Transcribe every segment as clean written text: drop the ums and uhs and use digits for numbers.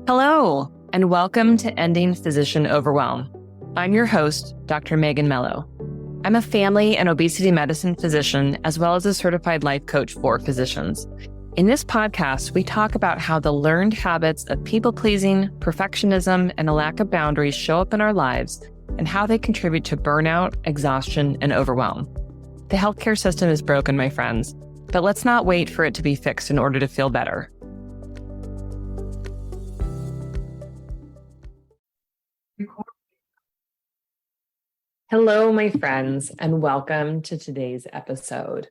Hello, and welcome to Ending Physician Overwhelm. I'm your host, Dr. Megan Mello. I'm a family and obesity medicine physician, as well as a certified life coach for physicians. In this podcast, we talk about how the learned habits of people-pleasing, perfectionism, and a lack of boundaries show up in our lives and how they contribute to burnout, exhaustion, and overwhelm. The healthcare system is broken, my friends, but let's not wait for it to be fixed in order to feel better. Hello, my friends, and welcome to today's episode.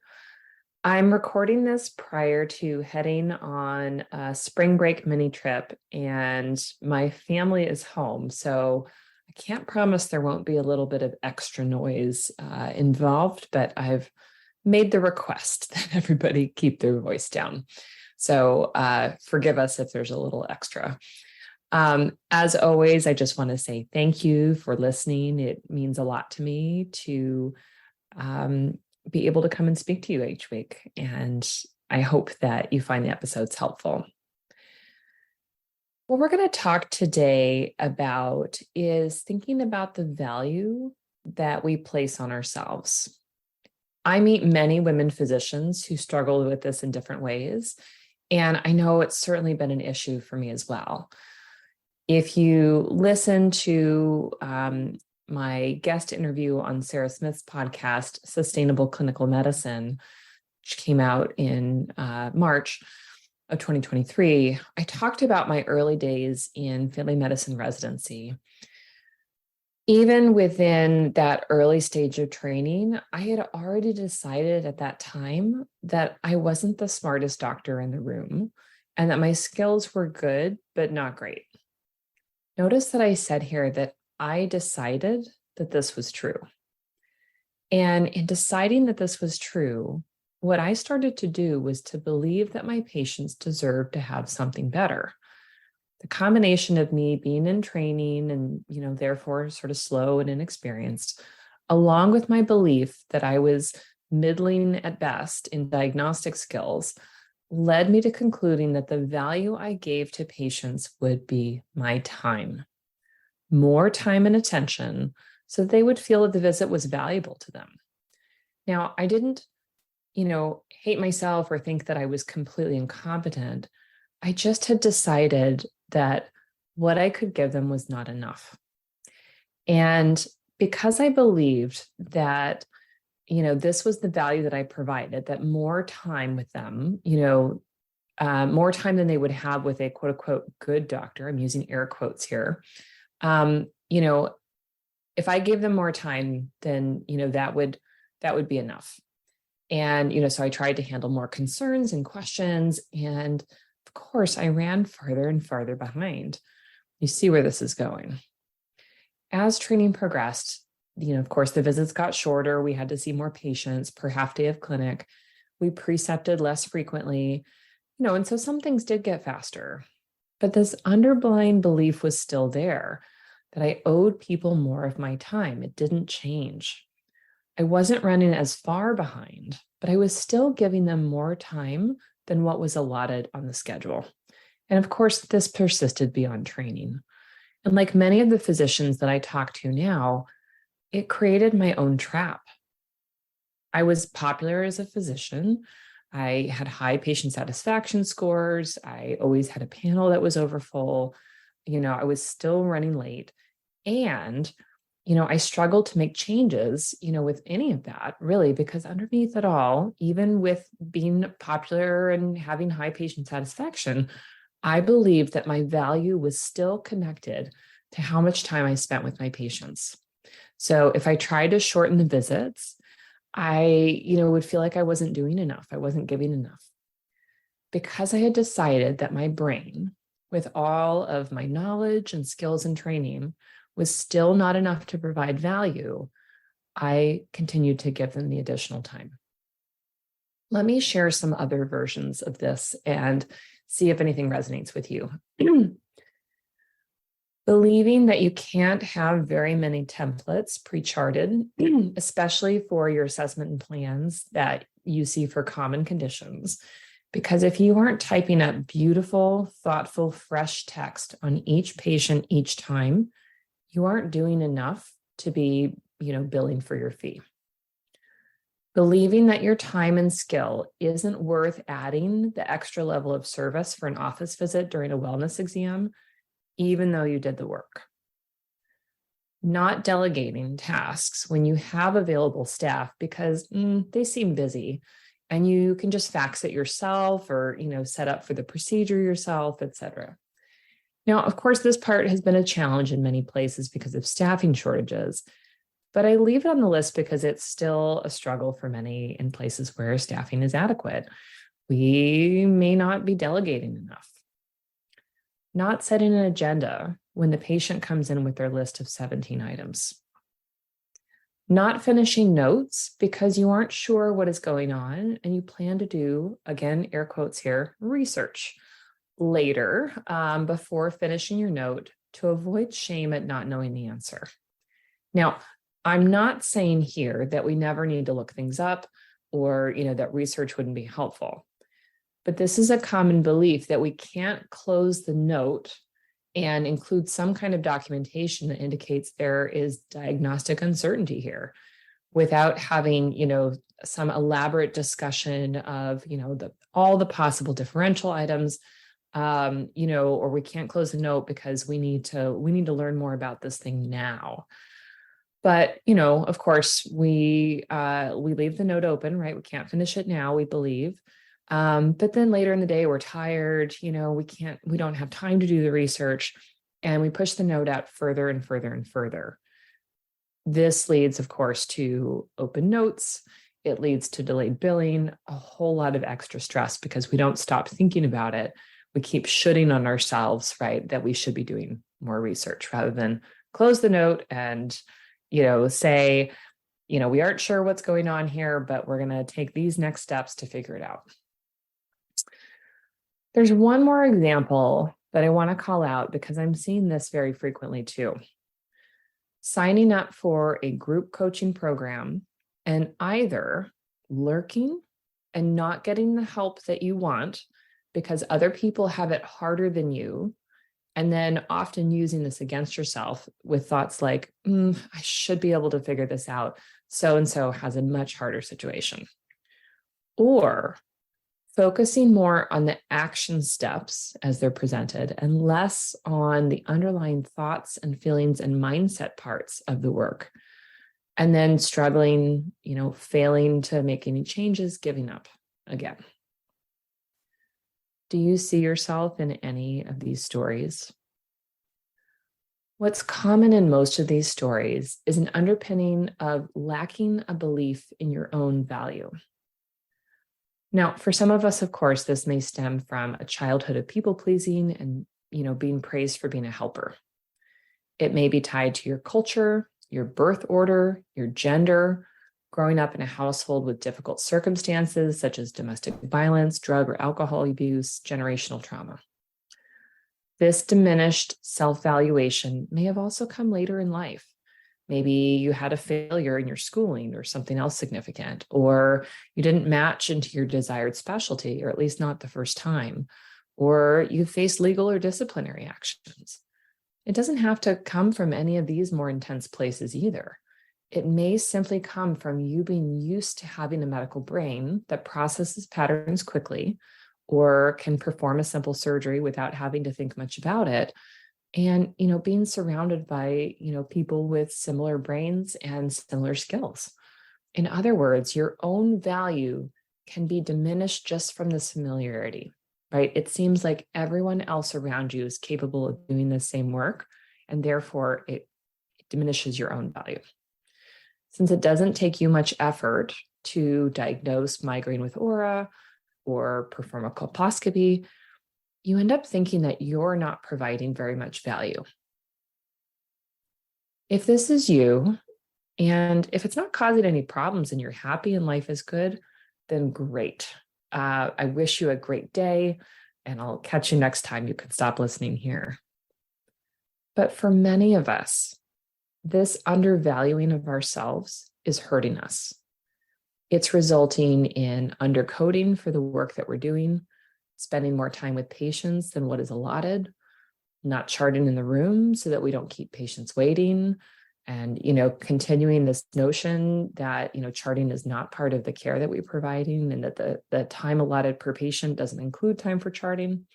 I'm recording this prior to heading on a spring break mini trip, and my family is home, so I can't promise there won't be a little bit of extra noise involved, but I've made the request that everybody keep their voice down. So forgive us if there's a little extra. As always, I just want to say thank you for listening. It means a lot to me to be able to come and speak to you each week. And I hope that you find the episodes helpful. What we're going to talk today about is thinking about the value that we place on ourselves. I meet many women physicians who struggle with this in different ways. And I know it's certainly been an issue for me as well. If you listen to my guest interview on Sarah Smith's podcast, Sustainable Clinical Medicine, which came out in March of 2023, I talked about my early days in family medicine residency. Even within that early stage of training, I had already decided at that time that I wasn't the smartest doctor in the room and that my skills were good, but not great. Notice that I said here that I decided that this was true. And in deciding that this was true, what I started to do was to believe that my patients deserved to have something better. The combination of me being in training and, therefore sort of slow and inexperienced, along with my belief that I was middling at best in diagnostic skills, led me to concluding that the value I gave to patients would be my time, more time and attention, so that they would feel that the visit was valuable to them. Now, I didn't, hate myself or think that I was completely incompetent. I just had decided that what I could give them was not enough. And because I believed that this was the value that I provided, that more time with them, more time than they would have with a quote unquote good doctor. I'm using air quotes here. If I gave them more time, then, that would be enough. And, so I tried to handle more concerns and questions. And of course, I ran farther and farther behind. You see where this is going. As training progressed, of course, the visits got shorter. We had to see more patients per half day of clinic. We precepted less frequently, and so some things did get faster. But this underlying belief was still there, that I owed people more of my time. It didn't change. I wasn't running as far behind, but I was still giving them more time than what was allotted on the schedule. And of course, this persisted beyond training. And like many of the physicians that I talk to now, it created my own trap. I was popular as a physician. I had high patient satisfaction scores. I always had a panel that was overfull. I was still running late. And, I struggled to make changes, with any of that, really, because underneath it all, even with being popular and having high patient satisfaction, I believed that my value was still connected to how much time I spent with my patients. So if I tried to shorten the visits, I, would feel like I wasn't doing enough. I wasn't giving enough. Because I had decided that my brain, with all of my knowledge and skills and training, was still not enough to provide value, I continued to give them the additional time. Let me share some other versions of this and see if anything resonates with you. Believing that you can't have very many templates pre-charted, especially for your assessment and plans that you see for common conditions, Because if you aren't typing up beautiful, thoughtful, fresh text on each patient each time, you aren't doing enough to be, billing for your fee. Believing that your time and skill isn't worth adding the extra level of service for an office visit during a wellness exam, even though you did the work. Not delegating tasks when you have available staff because they seem busy and you can just fax it yourself or, set up for the procedure yourself, etc. Now, of course, this part has been a challenge in many places because of staffing shortages, but I leave it on the list because it's still a struggle for many in places where staffing is adequate. We may not be delegating enough. Not setting an agenda when the patient comes in with their list of 17 items. Not finishing notes because you aren't sure what is going on and you plan to do, again, air quotes here, research later before finishing your note to avoid shame at not knowing the answer. Now, I'm not saying here that we never need to look things up or, that research wouldn't be helpful. But this is a common belief that we can't close the note and include some kind of documentation that indicates there is diagnostic uncertainty here without having, some elaborate discussion of, all the possible differential items, or we can't close the note because we need to learn more about this thing now. But, of course, we leave the note open, right? We can't finish it now, we believe. But then later in the day, we're tired, we don't have time to do the research, and we push the note out further and further and further. This leads, of course, to open notes. It leads to delayed billing, a whole lot of extra stress because we don't stop thinking about it. We keep shooting on ourselves, right, that we should be doing more research rather than close the note and, say, we aren't sure what's going on here, but we're going to take these next steps to figure it out. There's one more example that I want to call out because I'm seeing this very frequently too. Signing up for a group coaching program and either lurking and not getting the help that you want because other people have it harder than you, and then often using this against yourself with thoughts like, I should be able to figure this out. So-and-so has a much harder situation. Or focusing more on the action steps as they're presented and less on the underlying thoughts and feelings and mindset parts of the work. And then struggling, failing to make any changes, giving up again. Do you see yourself in any of these stories? What's common in most of these stories is an underpinning of lacking a belief in your own value. Now, for some of us, of course, this may stem from a childhood of people-pleasing and, being praised for being a helper. It may be tied to your culture, your birth order, your gender, growing up in a household with difficult circumstances such as domestic violence, drug or alcohol abuse, generational trauma. This diminished self-valuation may have also come later in life. Maybe you had a failure in your schooling or something else significant, or you didn't match into your desired specialty, or at least not the first time, or you faced legal or disciplinary actions. It doesn't have to come from any of these more intense places either. It may simply come from you being used to having a medical brain that processes patterns quickly or can perform a simple surgery without having to think much about it. And, being surrounded by, people with similar brains and similar skills. In other words, your own value can be diminished just from this familiarity, right? It seems like everyone else around you is capable of doing the same work, and therefore it diminishes your own value. Since it doesn't take you much effort to diagnose migraine with aura or perform a colposcopy, you end up thinking that you're not providing very much value. If this is you, and if it's not causing any problems and you're happy and life is good, then great. I wish you a great day, and I'll catch you next time. You can stop listening here. But for many of us, this undervaluing of ourselves is hurting us. It's resulting in undercoding for the work that we're doing, spending more time with patients than what is allotted, not charting in the room so that we don't keep patients waiting, and continuing this notion that charting is not part of the care that we're providing, and that the time allotted per patient doesn't include time for charting.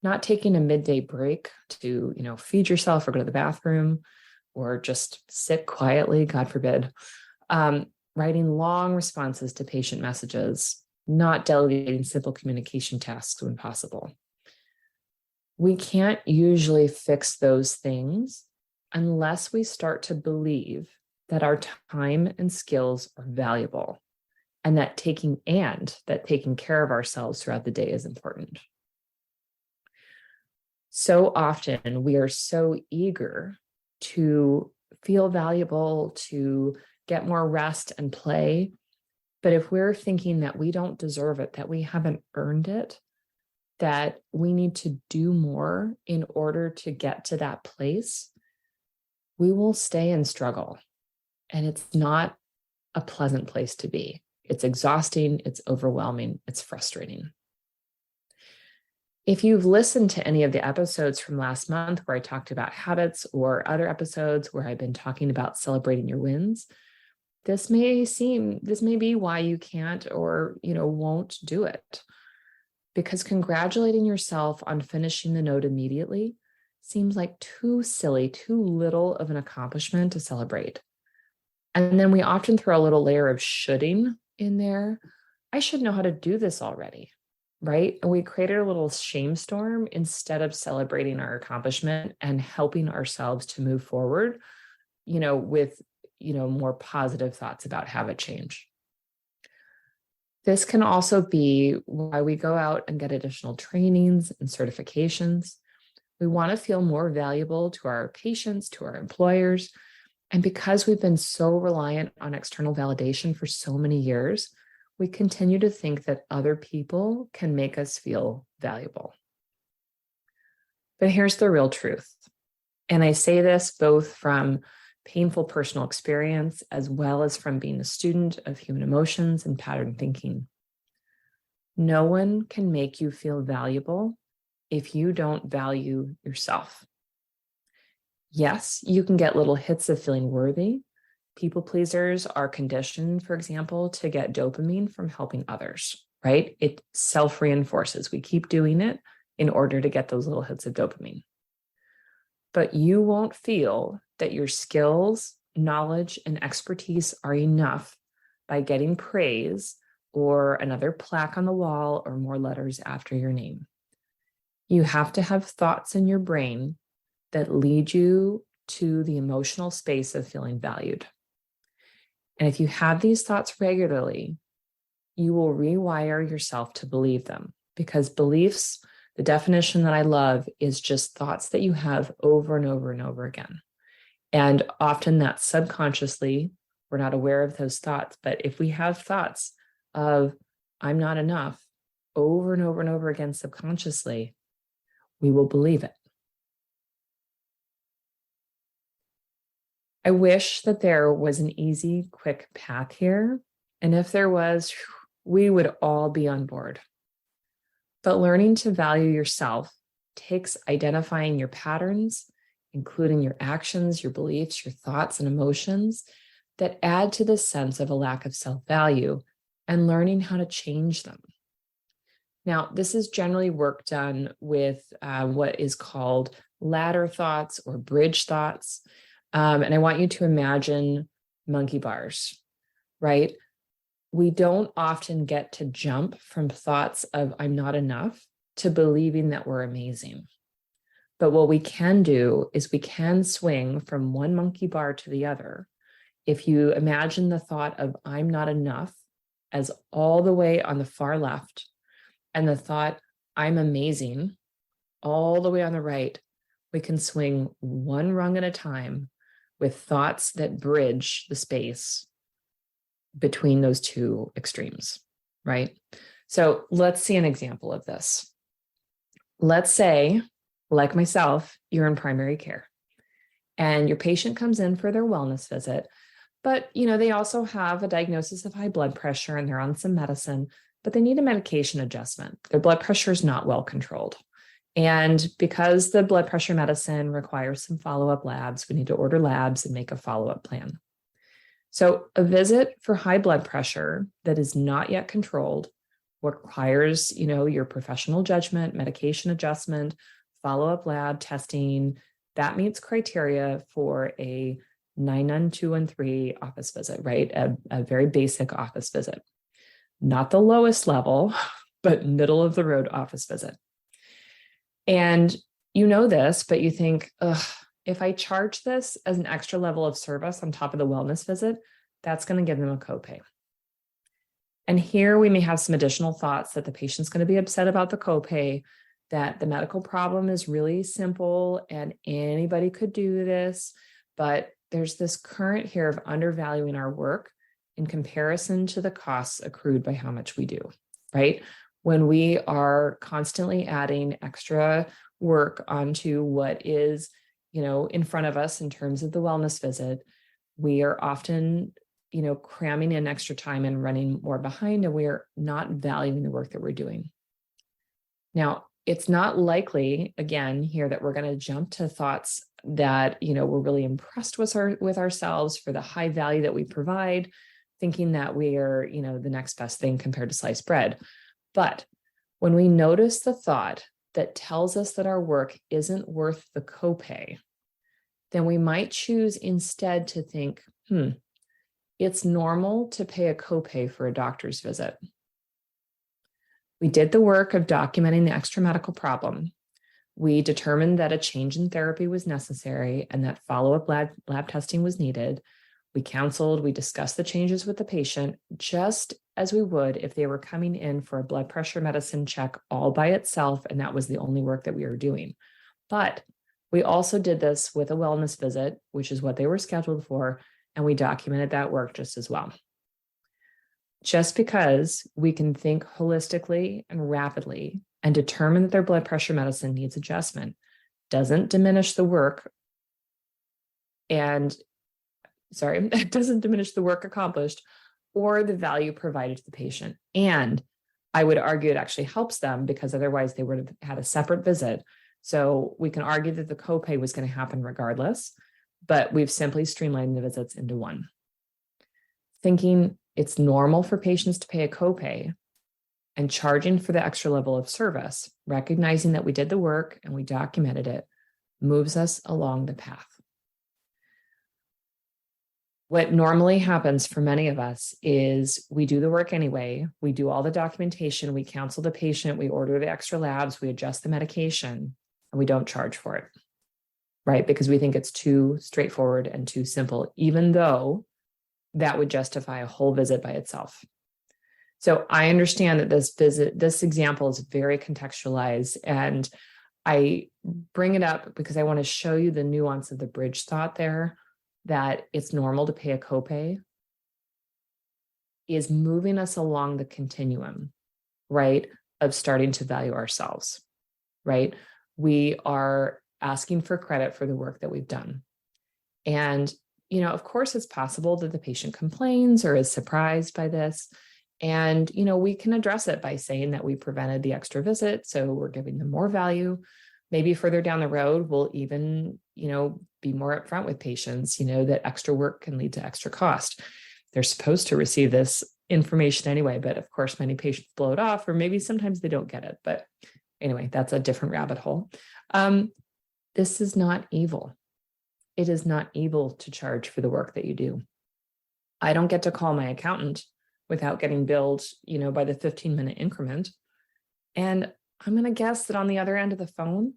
Not taking a midday break to feed yourself or go to the bathroom or just sit quietly, God forbid. Writing long responses to patient messages, not delegating simple communication tasks when possible. We can't usually fix those things unless we start to believe that our time and skills are valuable, and that taking care of ourselves throughout the day is important. So often we are so eager to feel valuable, to get more rest and play. But if we're thinking that we don't deserve it, that we haven't earned it, that we need to do more in order to get to that place, we will stay and struggle. And it's not a pleasant place to be. It's exhausting, it's overwhelming, it's frustrating. If you've listened to any of the episodes from last month where I talked about habits, or other episodes where I've been talking about celebrating your wins, this may be why you can't or won't do it. Because congratulating yourself on finishing the note immediately seems like too silly, too little of an accomplishment to celebrate. And then we often throw a little layer of shoulding in there. I should know how to do this already, right? And we created a little shame storm instead of celebrating our accomplishment and helping ourselves to move forward, with more positive thoughts about habit change. This can also be why we go out and get additional trainings and certifications. We want to feel more valuable to our patients, to our employers. And because we've been so reliant on external validation for so many years, we continue to think that other people can make us feel valuable. But here's the real truth. And I say this both from painful personal experience as well as from being a student of human emotions and pattern thinking. No one can make you feel valuable if you don't value yourself. Yes, you can get little hits of feeling worthy. People pleasers are conditioned, for example, to get dopamine from helping others, right? It self-reinforces. We keep doing it in order to get those little hits of dopamine. But you won't feel that your skills, knowledge, and expertise are enough by getting praise or another plaque on the wall or more letters after your name. You have to have thoughts in your brain that lead you to the emotional space of feeling valued. And if you have these thoughts regularly, you will rewire yourself to believe them, because beliefs, the definition that I love, is just thoughts that you have over and over and over again. And often that's subconsciously, we're not aware of those thoughts. But if we have thoughts of, I'm not enough, over and over and over again subconsciously, we will believe it. I wish that there was an easy, quick path here. And if there was, we would all be on board. But learning to value yourself takes identifying your patterns, including your actions, your beliefs, your thoughts, and emotions that add to the sense of a lack of self-value, and learning how to change them. Now, this is generally work done with what is called ladder thoughts or bridge thoughts. And I want you to imagine monkey bars, right? We don't often get to jump from thoughts of I'm not enough to believing that we're amazing. But what we can do is we can swing from one monkey bar to the other. If you imagine the thought of I'm not enough as all the way on the far left, and the thought I'm amazing all the way on the right, we can swing one rung at a time with thoughts that bridge the space between those two extremes, right? So let's see an example of this. Let's say, like myself, you're in primary care and your patient comes in for their wellness visit, But, they also have a diagnosis of high blood pressure and they're on some medicine, but they need a medication adjustment. Their blood pressure is not well controlled. And because the blood pressure medicine requires some follow-up labs, we need to order labs and make a follow-up plan. So a visit for high blood pressure that is not yet controlled requires, your professional judgment, medication adjustment, follow-up lab testing. That meets criteria for a 99213 office visit, right? A very basic office visit. Not the lowest level, but middle of the road office visit. And you know this, but you think, if I charge this as an extra level of service on top of the wellness visit, that's going to give them a copay. And here we may have some additional thoughts that the patient's going to be upset about the copay, that the medical problem is really simple and anybody could do this. But there's this current here of undervaluing our work in comparison to the costs accrued by how much we do, right? When we are constantly adding extra work onto what is, in front of us in terms of the wellness visit, we are often, cramming in extra time and running more behind, and we are not valuing the work that we're doing. Now, it's not likely, again, here that we're going to jump to thoughts that, we're really impressed with ourselves for the high value that we provide, thinking that we are, the next best thing compared to sliced bread. But when we notice the thought that tells us that our work isn't worth the copay, then we might choose instead to think, it's normal to pay a copay for a doctor's visit. We did the work of documenting the extra medical problem. We determined that a change in therapy was necessary and that follow-up lab testing was needed. We counseled, we discussed the changes with the patient, just as we would if they were coming in for a blood pressure medicine check all by itself, and that was the only work that we were doing. But we also did this with a wellness visit, which is what they were scheduled for, and we documented that work just as well. Just because we can think holistically and rapidly and determine that their blood pressure medicine needs adjustment doesn't diminish the work it doesn't diminish the work accomplished or the value provided to the patient. And I would argue it actually helps them, because otherwise they would have had a separate visit. So we can argue that the copay was going to happen regardless, but we've simply streamlined the visits into one. Thinking it's normal for patients to pay a copay and charging for the extra level of service, recognizing that we did the work and we documented it, moves us along the path. What normally happens for many of us is we do the work anyway. We do all the documentation, we counsel the patient, we order the extra labs, we adjust the medication, and we don't charge for it, right? Because we think it's too straightforward and too simple, even though that would justify a whole visit by itself. So I understand that this example is very contextualized, and I bring it up because I want to show you the nuance of the bridge thought there, that it's normal to pay a copay is moving us along the continuum, right, of starting to value ourselves, right? We are asking for credit for the work that we've done. And, of course, it's possible that the patient complains or is surprised by this. And, we can address it by saying that we prevented the extra visit, so we're giving them more value. Maybe further down the road, we'll even, be more upfront with patients, that extra work can lead to extra cost. They're supposed to receive this information anyway, but of course, many patients blow it off, or maybe sometimes they don't get it. But anyway, that's a different rabbit hole. This is not evil. It is not evil to charge for the work that you do. I don't get to call my accountant without getting billed, by the 15-minute increment. And I'm going to guess that on the other end of the phone,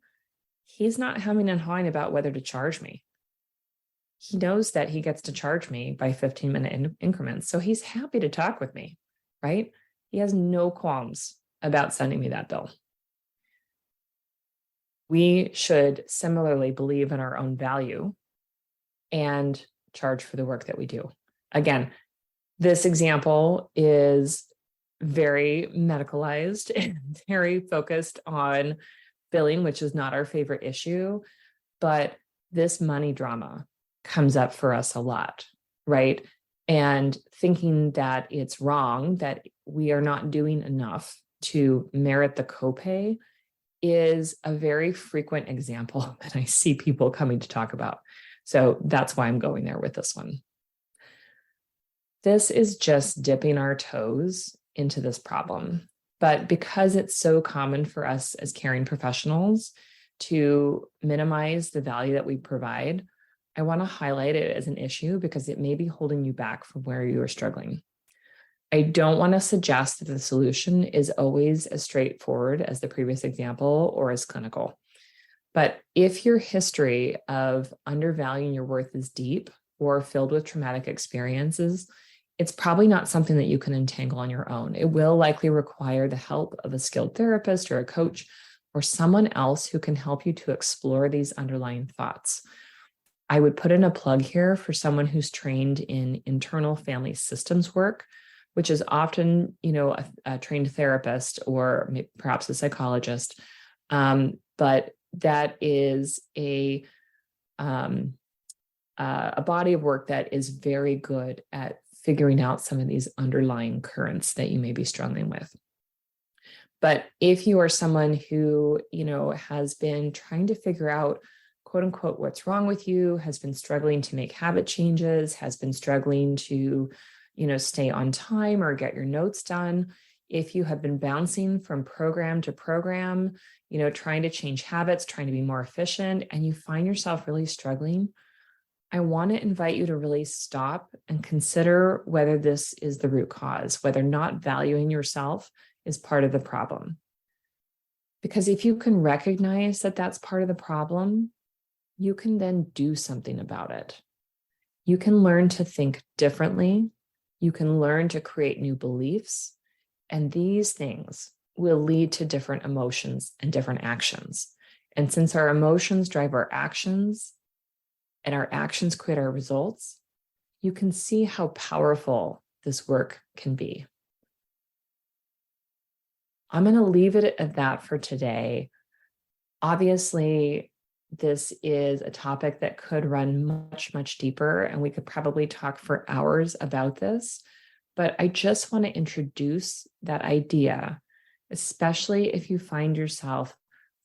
he's not humming and hawing about whether to charge me. He knows that he gets to charge me by 15-minute increments. So he's happy to talk with me, right? He has no qualms about sending me that bill. We should similarly believe in our own value and charge for the work that we do. Again, this example is very medicalized and very focused on billing, which is not our favorite issue, but this money drama comes up for us a lot, right? and thinking that it's wrong, that we are not doing enough to merit the copay is a very frequent example that I see people coming to talk about. So that's why I'm going there with this one. This is just dipping our toes into this problem. But because it's so common for us as caring professionals to minimize the value that we provide, I want to highlight it as an issue because it may be holding you back from where you are struggling. I don't want to suggest that the solution is always as straightforward as the previous example or as clinical. But if your history of undervaluing your worth is deep or filled with traumatic experiences, it's probably not something that you can untangle on your own. It will likely require the help of a skilled therapist or a coach or someone else who can help you to explore these underlying thoughts. I would put in a plug here for someone who's trained in internal family systems work, which is often, a trained therapist or perhaps a psychologist. But that is a body of work that is very good at figuring out some of these underlying currents that you may be struggling with. But if you are someone who, has been trying to figure out, quote unquote, what's wrong with you, has been struggling to make habit changes, has been struggling to, stay on time or get your notes done, if you have been bouncing from program to program, trying to change habits, trying to be more efficient, and you find yourself really struggling, I want to invite you to really stop and consider whether this is the root cause, whether not valuing yourself is part of the problem. Because if you can recognize that that's part of the problem, you can then do something about it. You can learn to think differently. You can learn to create new beliefs. And these things will lead to different emotions and different actions. And since our emotions drive our actions and our actions create our results, you can see how powerful this work can be. I'm going to leave it at that for today. Obviously, this is a topic that could run much, much deeper, and we could probably talk for hours about this. But I just want to introduce that idea, especially if you find yourself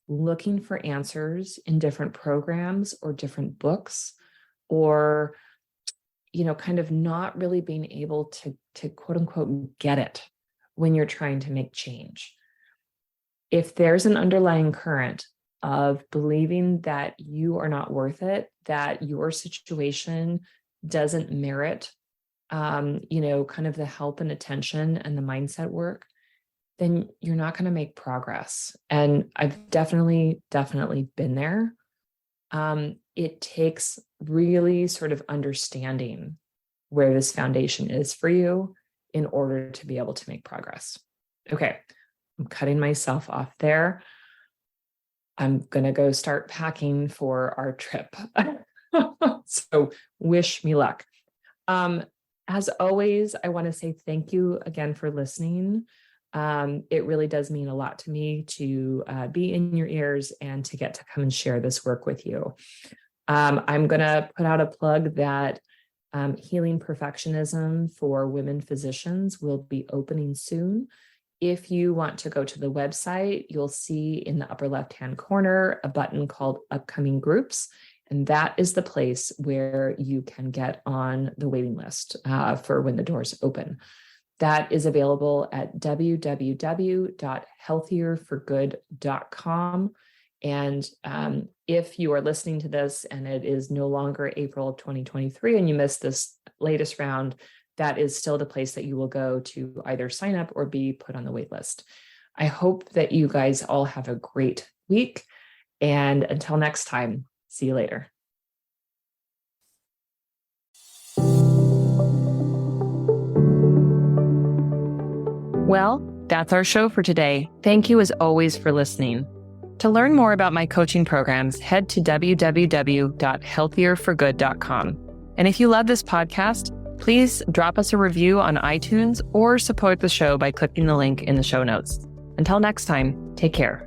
looking for answers in different programs or different books, or, kind of not really being able to quote unquote get it when you're trying to make change. If there's an underlying current of believing that you are not worth it, that your situation doesn't merit, kind of the help and attention and the mindset work, then you're not going to make progress. And I've definitely been there. It takes really sort of understanding where this foundation is for you in order to be able to make progress. Okay, I'm cutting myself off there. I'm going to go start packing for our trip. So wish me luck. As always, I want to say thank you again for listening. It really does mean a lot to me to be in your ears and to get to come and share this work with you. I'm going to put out a plug that Healing Perfectionism for Women Physicians will be opening soon. If you want to go to the website, you'll see in the upper left-hand corner a button called Upcoming Groups, and that is the place where you can get on the waiting list for when the doors open. That is available at www.healthierforgood.com. And if you are listening to this and it is no longer April of 2023 and you missed this latest round, that is still the place that you will go to either sign up or be put on the wait list. I hope that you guys all have a great week. And until next time, see you later. Well, that's our show for today. Thank you as always for listening. To learn more about my coaching programs, head to www.healthierforgood.com. And if you love this podcast, please drop us a review on iTunes or support the show by clicking the link in the show notes. Until next time, take care.